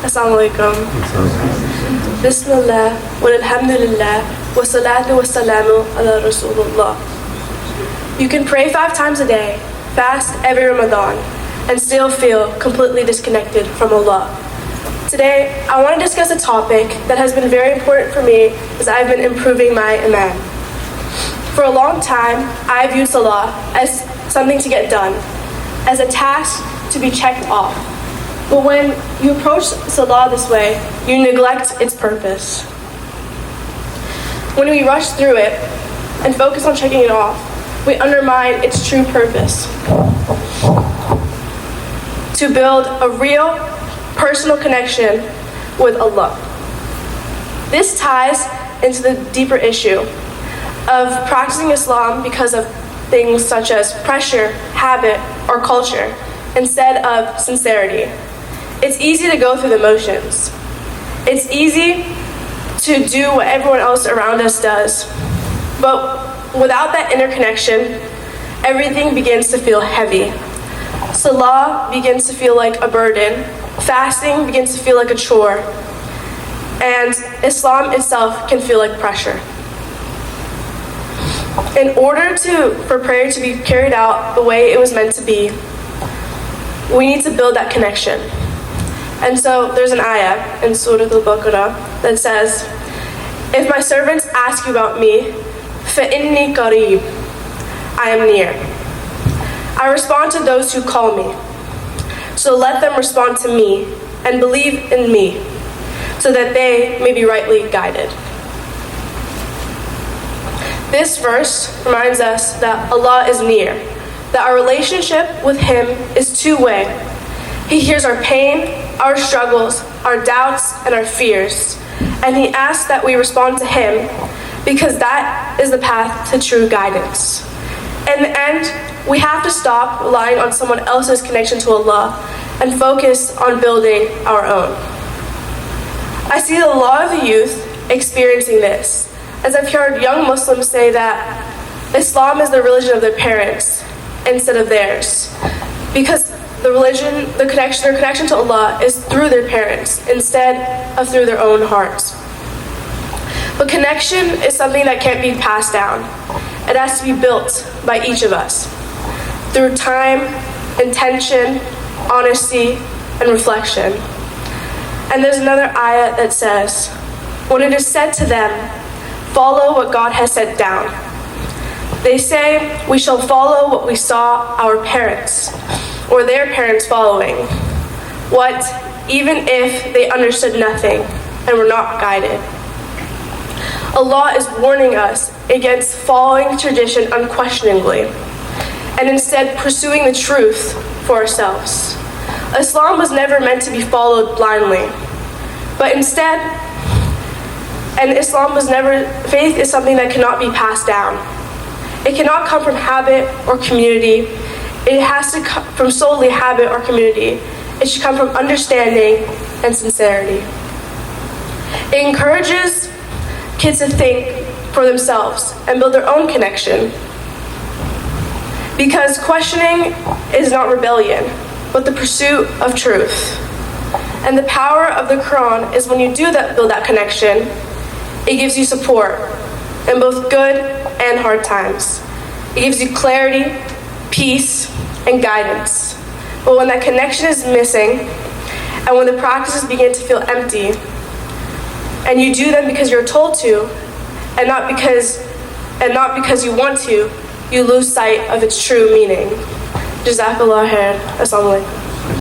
Assalamu alaikum. Bismillah, walhamdulillah, wa salatu wa salamu ala Rasulullah. You can pray 5 times a day, fast every Ramadan, and still feel completely disconnected from Allah. Today, I want to discuss a topic that has been very important for me as I've been improving my iman. For a long time, I viewed Salah as something to get done, as a task to be checked off. But when you approach Salah this way, you neglect its purpose. When we rush through it and focus on checking it off, we undermine its true purpose: to build a real, personal connection with Allah. This ties into the deeper issue of practicing Islam because of things such as pressure, habit, or culture, instead of sincerity. It's easy to go through the motions. It's easy to do what everyone else around us does. But without that inner connection, everything begins to feel heavy. Salah begins to feel like a burden. Fasting begins to feel like a chore. And Islam itself can feel like pressure. In order for prayer to be carried out the way it was meant to be, we need to build that connection. And so there's an ayah in Surah Al-Baqarah that says, "If my servants ask you about me, فَإِنِّي قَرِيب, I am near. I respond to those who call me. So let them respond to me and believe in me, so that they may be rightly guided." This verse reminds us that Allah is near, that our relationship with Him is two-way. He hears our pain, our struggles, our doubts, and our fears, and He asks that we respond to Him, because that is the path to true guidance. In the end, we have to stop relying on someone else's connection to Allah and focus on building our own. I see a lot of the youth experiencing this, as I've heard young Muslims say that Islam is the religion of their parents instead of theirs, because their connection to Allah is through their parents instead of through their own hearts. But connection is something that can't be passed down. It has to be built by each of us through time, intention, honesty, and reflection. And there's another ayah that says, "When it is said to them, follow what God has set down, they say, we shall follow what we saw our parents or their parents following. What, even if they understood nothing and were not guided?" Allah is warning us against following tradition unquestioningly, and instead pursuing the truth for ourselves. Islam was never meant to be followed blindly, but instead, faith is something that cannot be passed down. It cannot come from habit or community. It has to come from solely habit or community. It should come from understanding and sincerity. It encourages kids to think for themselves and build their own connection. Because questioning is not rebellion, but the pursuit of truth. And the power of the Quran is when you build that connection, it gives you support in both good and hard times. It gives you clarity, peace, and guidance. But when that connection is missing, and when the practices begin to feel empty, and you do them because you're told to, and not because you want to, you lose sight of its true meaning. Jazakallah khair. Assalamu alaikum.